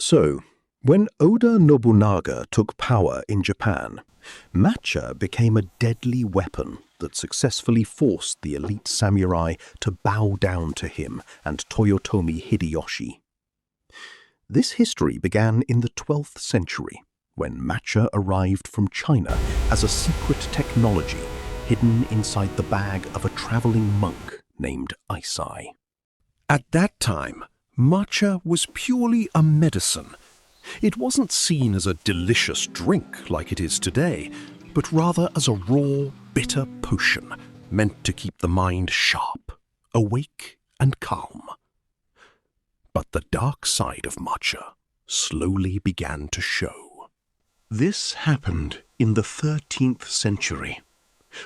So, when Oda Nobunaga took power in Japan, matcha became a deadly weapon that successfully forced the elite samurai to bow down to him and Toyotomi Hideyoshi. This history began in the 12th century, when matcha arrived from China as a secret technology hidden inside the bag of a traveling monk named Isai. At that time, matcha was purely a medicine. It wasn't seen as a delicious drink like it is today, but rather as a raw, bitter potion meant to keep the mind sharp, awake and calm. But the dark side of matcha slowly began to show. This happened in the 13th century.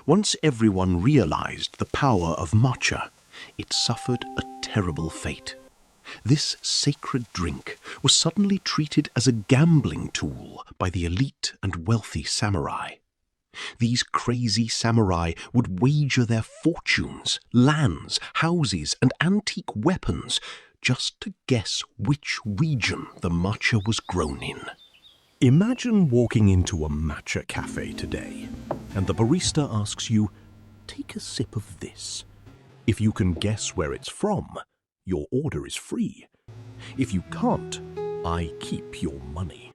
Once everyone realized the power of matcha, it suffered a terrible fate. This sacred drink was suddenly treated as a gambling tool by the elite and wealthy samurai. These crazy samurai would wager their fortunes, lands, houses, and antique weapons just to guess which region the matcha was grown in. Imagine walking into a matcha cafe today, and the barista asks you, "Take a sip of this." If you can guess where it's from, your order is free. If you can't, I keep your money.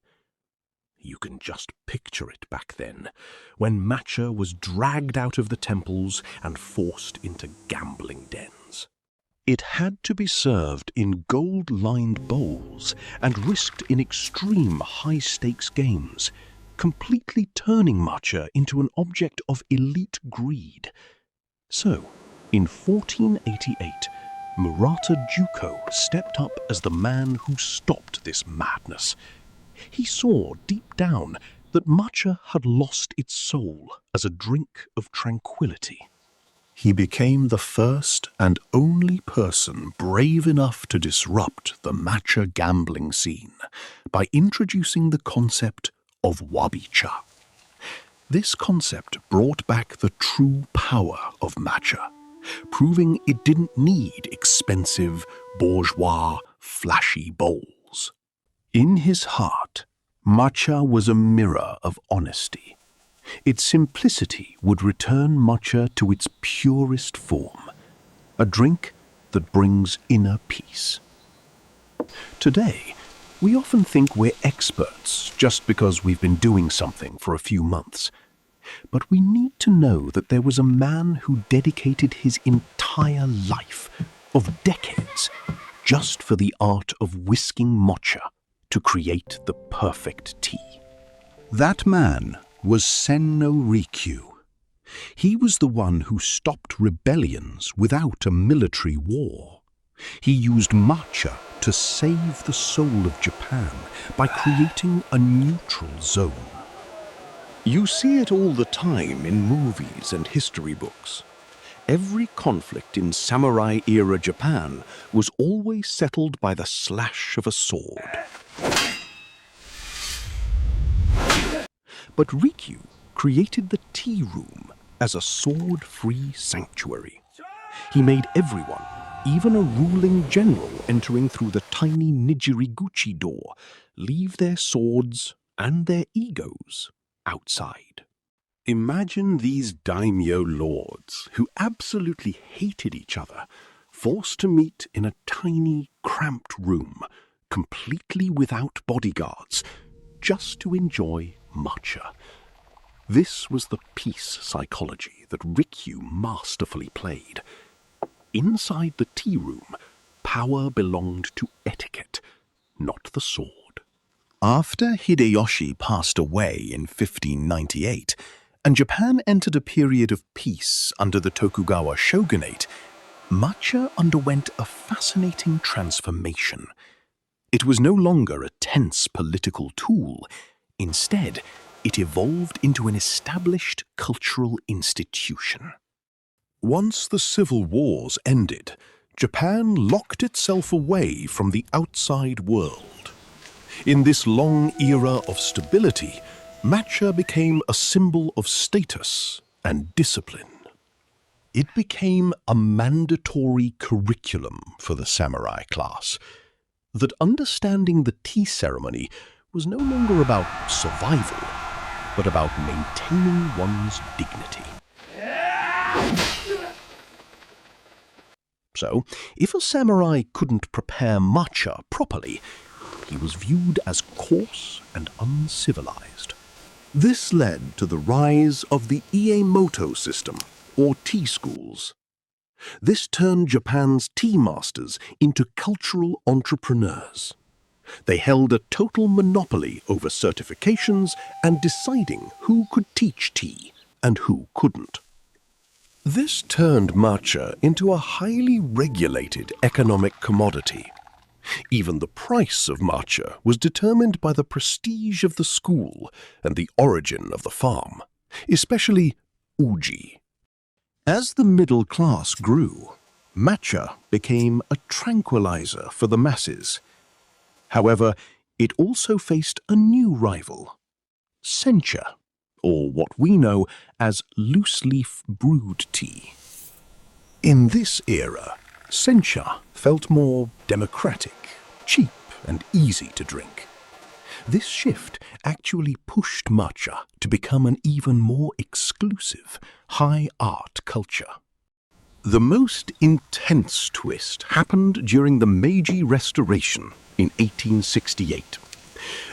You can just picture it back then, when matcha was dragged out of the temples and forced into gambling dens. It had to be served in gold-lined bowls and risked in extreme high-stakes games, completely turning matcha into an object of elite greed. So, in 1488, Murata Juko stepped up as the man who stopped this madness. He saw deep down that matcha had lost its soul as a drink of tranquility. He became the first and only person brave enough to disrupt the matcha gambling scene by introducing the concept of wabi-cha. This concept brought back the true power of matcha, proving it didn't need expensive, bourgeois, flashy bowls. In his heart, matcha was a mirror of honesty. Its simplicity would return matcha to its purest form, a drink that brings inner peace. Today, we often think we're experts just because we've been doing something for a few months. But we need to know that there was a man who dedicated his entire life, of decades, just for the art of whisking matcha to create the perfect tea. That man was Senno Rikyu. He was the one who stopped rebellions without a military war. He used matcha to save the soul of Japan by creating a neutral zone. You see it all the time in movies and history books. Every conflict in samurai-era Japan was always settled by the slash of a sword. But Rikyu created the tea room as a sword-free sanctuary. He made everyone, even a ruling general entering through the tiny Nijiriguchi door, leave their swords and their egos outside. Imagine these daimyo lords, who absolutely hated each other, forced to meet in a tiny, cramped room, completely without bodyguards, just to enjoy matcha. This was the peace psychology that Rikyu masterfully played. Inside the tea room, power belonged to etiquette, not the sword. After Hideyoshi passed away in 1598, and Japan entered a period of peace under the Tokugawa shogunate, matcha underwent a fascinating transformation. It was no longer a tense political tool. Instead, it evolved into an established cultural institution. Once the civil wars ended, Japan locked itself away from the outside world. In this long era of stability, matcha became a symbol of status and discipline. It became a mandatory curriculum for the samurai class. that understanding the tea ceremony was no longer about survival, but about maintaining one's dignity. So, if a samurai couldn't prepare matcha properly, he was viewed as coarse and uncivilized. This led to the rise of the Iemoto system, or tea schools. This turned Japan's tea masters into cultural entrepreneurs. They held a total monopoly over certifications and deciding who could teach tea and who couldn't. This turned matcha into a highly regulated economic commodity. Even the price of matcha was determined by the prestige of the school and the origin of the farm, especially uji. As the middle class grew, matcha became a tranquilizer for the masses. However, it also faced a new rival, sencha, or what we know as loose-leaf brewed tea. In this era, sencha felt more democratic, cheap, and easy to drink. This shift actually pushed matcha to become an even more exclusive, high art culture. The most intense twist happened during the Meiji Restoration in 1868.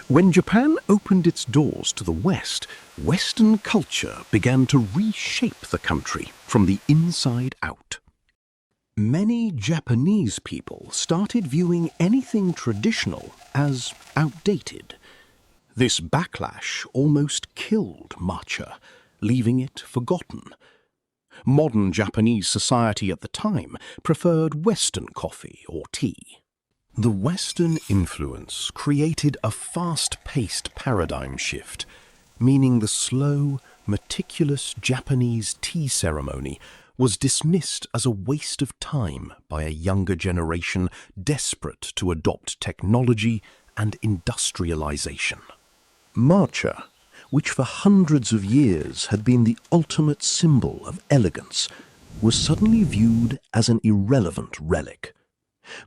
When Japan opened its doors to the West, Western culture began to reshape the country from the inside out. Many Japanese people started viewing anything traditional as outdated. This backlash almost killed matcha, leaving it forgotten. Modern Japanese society at the time preferred Western coffee or tea. The Western influence created a fast-paced paradigm shift, meaning the slow, meticulous Japanese tea ceremony was dismissed as a waste of time by a younger generation desperate to adopt technology and industrialization. Matcha, which for hundreds of years had been the ultimate symbol of elegance, was suddenly viewed as an irrelevant relic.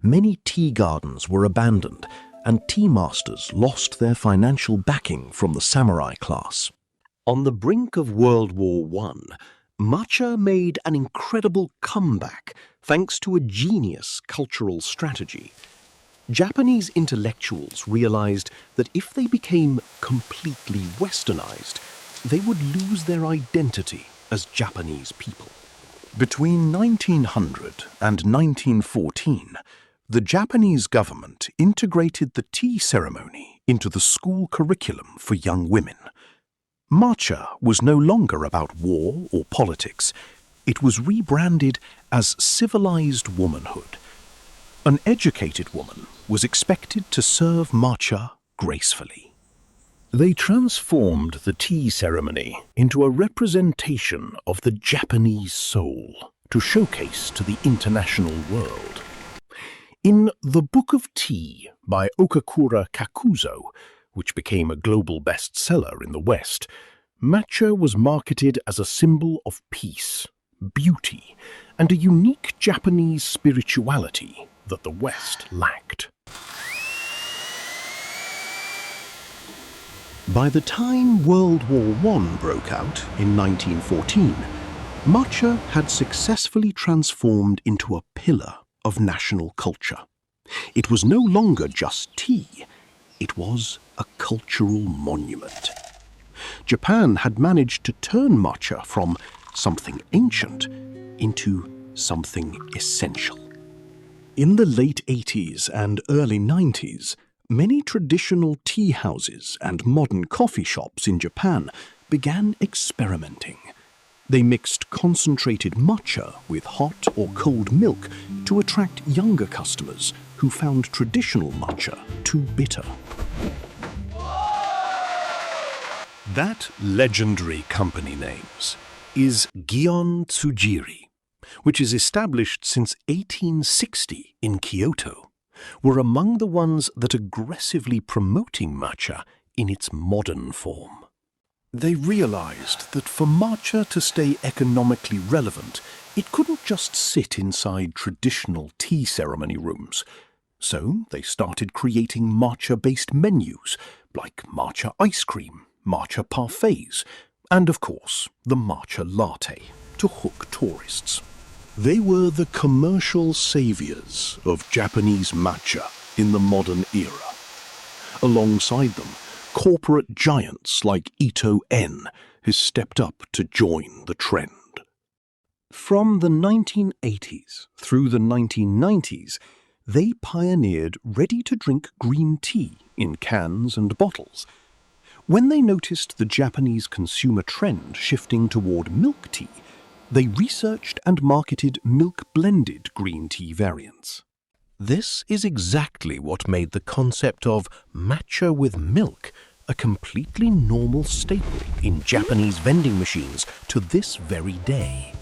Many tea gardens were abandoned, and tea masters lost their financial backing from the samurai class. On the brink of World War I, matcha made an incredible comeback thanks to a genius cultural strategy. Japanese intellectuals realized that if they became completely westernized, they would lose their identity as Japanese people. Between 1900 and 1914, the Japanese government integrated the tea ceremony into the school curriculum for young women. Matcha was no longer about war or politics. It was rebranded as civilized womanhood. An educated woman was expected to serve matcha gracefully. They transformed the tea ceremony into a representation of the Japanese soul to showcase to the international world. In The Book of Tea by Okakura Kakuzo, which became a global bestseller in the West, matcha was marketed as a symbol of peace, beauty, and a unique Japanese spirituality that the West lacked. By the time World War I broke out in 1914, matcha had successfully transformed into a pillar of national culture. It was no longer just tea, it was a cultural monument. Japan had managed to turn matcha from something ancient into something essential. In the late 80s and early 90s, many traditional tea houses and modern coffee shops in Japan began experimenting. They mixed concentrated matcha with hot or cold milk to attract younger customers who found traditional matcha too bitter. That legendary company names is Gion Tsujiri, which is established since 1860 in Kyoto, were among the ones that aggressively promoting matcha in its modern form. They realized that for matcha to stay economically relevant, it couldn't just sit inside traditional tea ceremony rooms. So they started creating matcha-based menus, like matcha ice cream, matcha parfaits, and of course, the matcha latte, to hook tourists. They were the commercial saviors of Japanese matcha in the modern era. Alongside them, corporate giants like Ito En has stepped up to join the trend. From the 1980s through the 1990s, they pioneered ready-to-drink green tea in cans and bottles. When they noticed the Japanese consumer trend shifting toward milk tea, they researched and marketed milk-blended green tea variants. This is exactly what made the concept of matcha with milk a completely normal staple in Japanese vending machines to this very day.